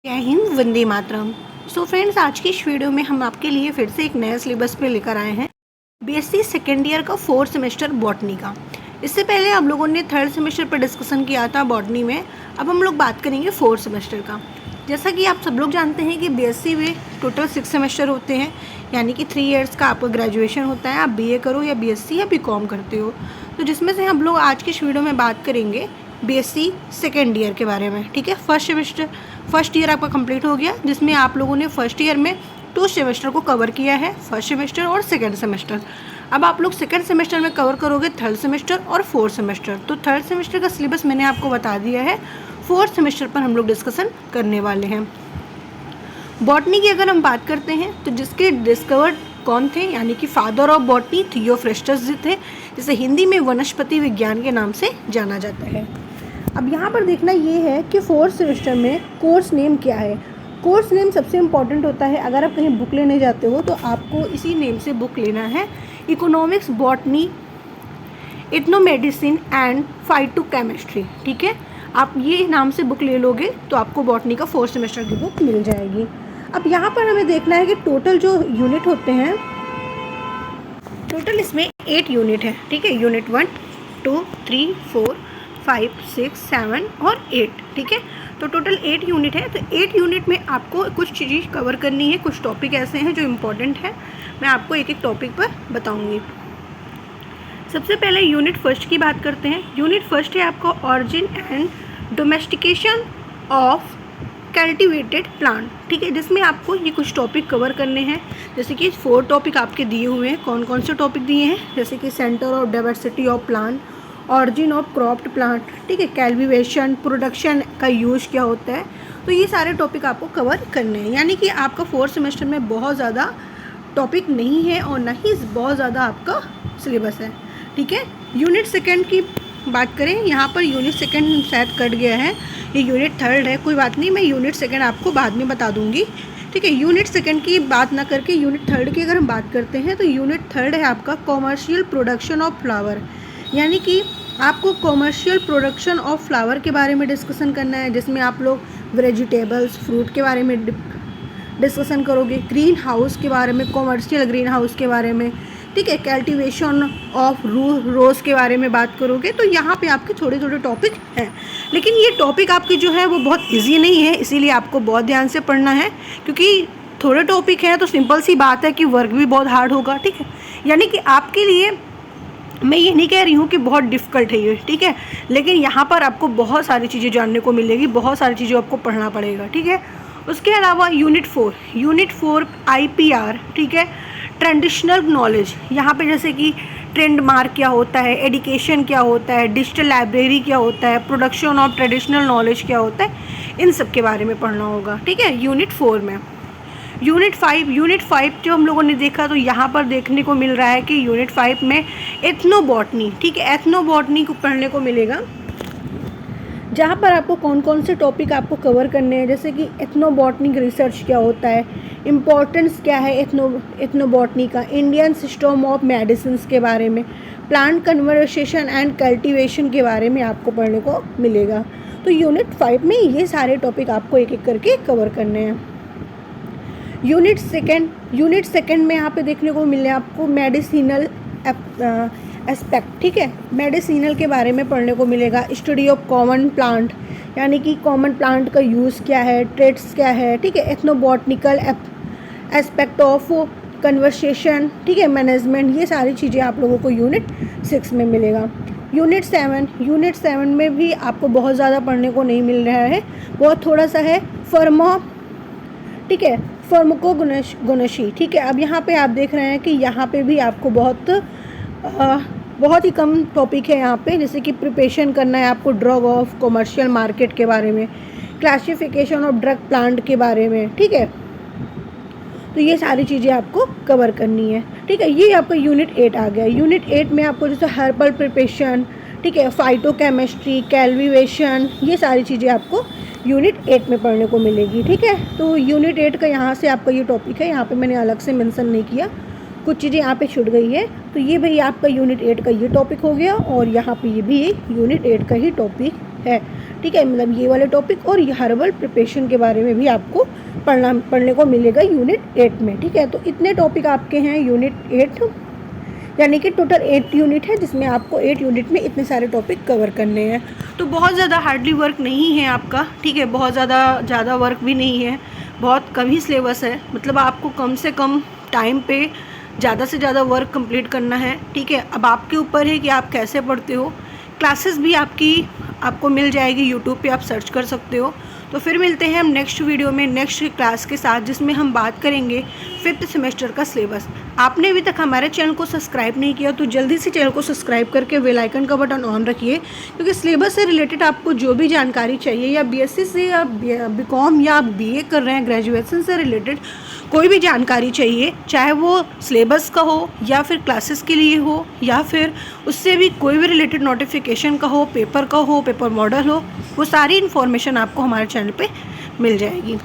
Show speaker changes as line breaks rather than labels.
जय Hind, Vande Mataram. So friends, आज की इस वीडियो में हम आपके लिए फिर से एक नया सिलेबस पे लेकर आए हैं बीएससी सेकेंड ईयर का 4th सेमेस्टर बॉटनी का। इससे पहले हम लोगों ने 3rd सेमेस्टर पर डिस्कशन किया था बॉटनी में। अब हम लोग बात करेंगे 4th सेमेस्टर का। जैसा कि आप सब लोग जानते हैं कि बीएससी में टोटल 6 सेमेस्टर होते हैं, यानी कि 3 इयर्स का आपका ग्रेजुएशन होता है। आप बीए करो या बीएससी या बीकॉम करते हो, तो जिसमें से हम लोग आज की इस वीडियो में बात करेंगे बीएससी सेकेंड ईयर के बारे में। ठीक है, फर्स्ट ईयर आपका कंप्लीट हो गया, जिसमें आप लोगों ने फर्स्ट ईयर में 2 सेमेस्टर को कवर किया है, फर्स्ट सेमेस्टर और सेकेंड सेमेस्टर। अब आप लोग सेकेंड सेमेस्टर में कवर करोगे 3rd सेमेस्टर और 4th सेमेस्टर। तो 3rd सेमेस्टर का सिलेबस मैंने आपको बता दिया है, 4th सेमेस्टर पर हम लोग डिस्कशन करने वाले हैं। बॉटनी की अगर हम बात करते हैं तो जिसके डिस्कवर्ड कौन थे, यानी कि फादर ऑफ बॉटनी थियोफ्रेस्टस जी थे, जिसे हिंदी में वनस्पति विज्ञान के नाम से जाना जाता है। अब यहाँ पर देखना ये है कि 4th सेमेस्टर में कोर्स नेम क्या है। कोर्स नेम सबसे इम्पॉर्टेंट होता है। अगर आप कहीं बुक लेने जाते हो तो आपको इसी नेम से बुक लेना है, इकोनॉमिक्स, बॉटनी, इथनोमेडिसिन एंड फाइटोकेमिस्ट्री। ठीक है, आप ये नाम से बुक ले लोगे तो आपको बॉटनी का 4th सेमेस्टर की बुक मिल जाएगी। अब यहाँ पर हमें देखना है कि टोटल जो यूनिट होते हैं, टोटल इसमें 8 यूनिट है। ठीक है, यूनिट 1, 2, 3, 4, 5, 6, 7 और 8। ठीक है, तो टोटल 8 यूनिट है। तो 8 यूनिट में आपको कुछ चीज़ कवर करनी है, कुछ टॉपिक ऐसे हैं जो इम्पोर्टेंट है। मैं आपको एक एक टॉपिक पर बताऊंगी। सबसे पहले यूनिट फर्स्ट की बात करते हैं। यूनिट फर्स्ट है आपका origin and domestication of cultivated plant. ठीक है, जिसमें आपको ये कुछ टॉपिक कवर करने हैं। जैसे कि 4 टॉपिक आपके दिए हुए हैं। कौन कौन से टॉपिक दिए हैं, जैसे कि centre of diversity of plant, origin of cropped plant, ठीक है, कैल्टिवेशन, प्रोडक्शन का यूज़ क्या होता है। तो ये सारे टॉपिक आपको कवर करने हैं, यानी कि आपका 4th सेमेस्टर में बहुत ज़्यादा टॉपिक नहीं है और ना ही बहुत ज़्यादा आपका सिलेबस है। ठीक है, यूनिट सेकेंड की बात करें, यहाँ पर यूनिट सेकेंड शायद कट गया है, ये यूनिट 3rd है। कोई बात नहीं, मैं यूनिट सेकेंड आपको बाद में बता दूँगी। ठीक है, यूनिट सेकेंड की बात ना करके यूनिट 3rd की अगर हम बात करते हैं तो यूनिट 3rd है आपका कॉमर्शियल प्रोडक्शन ऑफ फ्लावर, यानी कि आपको कॉमर्शियल प्रोडक्शन ऑफ फ्लावर के बारे में डिस्कशन करना है, जिसमें आप लोग वेजिटेबल्स, फ्रूट के बारे में डिस्कशन करोगे, ग्रीन हाउस के बारे में, कॉमर्शियल ग्रीन हाउस के बारे में, ठीक है, कल्टीवेशन ऑफ रोज़ के बारे में बात करोगे। तो यहाँ पे आपके छोटे छोटे टॉपिक हैं, लेकिन ये टॉपिक आपके जो है वो बहुत ईजी नहीं है, इसीलिए आपको बहुत ध्यान से पढ़ना है, क्योंकि थोड़े टॉपिक हैं तो सिंपल सी बात है कि वर्क भी बहुत हार्ड होगा। ठीक है, यानी कि आपके लिए मैं ये नहीं कह रही हूँ कि बहुत डिफ़िकल्ट है ये, ठीक है, लेकिन यहाँ पर आपको बहुत सारी चीज़ें जानने को मिलेगी, बहुत सारी चीज़ें आपको पढ़ना पड़ेगा। ठीक है, उसके अलावा यूनिट 4 IPR, ठीक है, ट्रेडिशनल नॉलेज। यहाँ पे जैसे कि ट्रेंड मार्क क्या होता है, एजुकेशन क्या होता है, डिजिटल लाइब्रेरी क्या होता है, प्रोडक्शन ऑफ ट्रेडिशनल नॉलेज क्या होता है, इन सब के बारे में पढ़ना होगा। ठीक है, यूनिट 4 में। यूनिट 5 जो हम लोगों ने देखा, तो यहाँ पर देखने को मिल रहा है कि यूनिट 5 में एथनोबॉटनी, ठीक है, एथनोबॉटनी को पढ़ने को मिलेगा, जहाँ पर आपको कौन कौन से टॉपिक आपको कवर करने हैं, जैसे कि एथनोबॉटनिक रिसर्च क्या होता है, इम्पोर्टेंस क्या है एथनोबॉटनी का, इंडियन सिस्टम ऑफ मेडिसिन के बारे में, प्लांट कन्वर्सेशन एंड कल्टीवेशन के बारे में आपको पढ़ने को मिलेगा। तो यूनिट 5 में ये सारे टॉपिक आपको एक एक करके कवर करने हैं। यूनिट सेकेंड में यहाँ पे देखने को मिले आपको मेडिसिनल एस्पेक्ट। ठीक है, मेडिसिनल के बारे में पढ़ने को मिलेगा, स्टडी ऑफ कॉमन प्लांट, यानी कि कॉमन प्लांट का यूज़ क्या है, ट्रेड्स क्या है, ठीक है, एथनोबॉटनिकल एस्पेक्ट ऑफ कन्वर्सेशन, ठीक है, मैनेजमेंट, ये सारी चीज़ें आप लोगों को यूनिट 6 में मिलेगा। यूनिट 7 में भी आपको बहुत ज़्यादा पढ़ने को नहीं मिल रहा है, बहुत थोड़ा सा है, ठीक है, फार्माकोगोनोसी। ठीक है, अब यहाँ पे आप देख रहे हैं कि यहाँ पे भी आपको बहुत ही कम टॉपिक है यहाँ पे, जैसे कि प्रिपरेशन करना है आपको ड्रग ऑफ कमर्शियल मार्केट के बारे में, क्लासिफिकेशन ऑफ ड्रग प्लांट के बारे में। ठीक है, तो ये सारी चीज़ें आपको कवर करनी है। ठीक है, ये आपका यूनिट 8 आ गया। यूनिट 8 में आपको जैसे हर्बल प्रिपरेशन, ठीक है, फाइटोकेमिस्ट्री, कैल्टिवेशन, ये सारी चीज़ें आपको यूनिट 8 में पढ़ने को मिलेगी। ठीक है, तो यूनिट 8 का यहाँ से आपका ये टॉपिक है, यहाँ पे मैंने अलग से मेंशन नहीं किया, कुछ चीज़ें यहाँ पे छूट गई है। तो ये भाई आपका यूनिट 8 का ये टॉपिक हो गया, और यहाँ पे ये भी यूनिट 8 का ही टॉपिक है। ठीक है, मतलब ये वाले टॉपिक और ये हर्बल प्रिपरेशन के बारे में भी आपको पढ़ने को मिलेगा यूनिट 8 में। ठीक है, तो इतने टॉपिक आपके हैं यूनिट 8, यानी कि टोटल 8 यूनिट है, जिसमें आपको 8 यूनिट में इतने सारे टॉपिक कवर करने हैं। तो बहुत ज़्यादा हार्डली वर्क नहीं है आपका, ठीक है, बहुत ज़्यादा वर्क भी नहीं है, बहुत कम ही सिलेबस है, मतलब आपको कम से कम टाइम पे ज़्यादा से ज़्यादा वर्क कंप्लीट करना है। ठीक है, अब आपके ऊपर है कि आप कैसे पढ़ते हो। क्लासेस भी आपको मिल जाएगी यूट्यूब पे, आप सर्च कर सकते हो। तो फिर मिलते हैं हम नेक्स्ट वीडियो में नेक्स्ट क्लास के साथ, जिसमें हम बात करेंगे 5th सेमेस्टर का सिलेबस। आपने अभी तक हमारे चैनल को सब्सक्राइब नहीं किया तो जल्दी से चैनल को सब्सक्राइब करके बेल आइकन का बटन ऑन रखिए, क्योंकि सिलेबस से रिलेटेड आपको जो भी जानकारी चाहिए, या बीएससी से या बीकॉम या आप बीए कर रहे हैं, ग्रेजुएशन से रिलेटेड कोई भी जानकारी चाहिए, चाहे वो सिलेबस का हो या फिर क्लासेस के लिए हो या फिर उससे भी कोई भी रिलेटेड नोटिफिकेशन का हो, पेपर का हो, पेपर मॉडल हो, वो सारी इन्फॉर्मेशन आपको हमारे चैनल पे मिल जाएगी।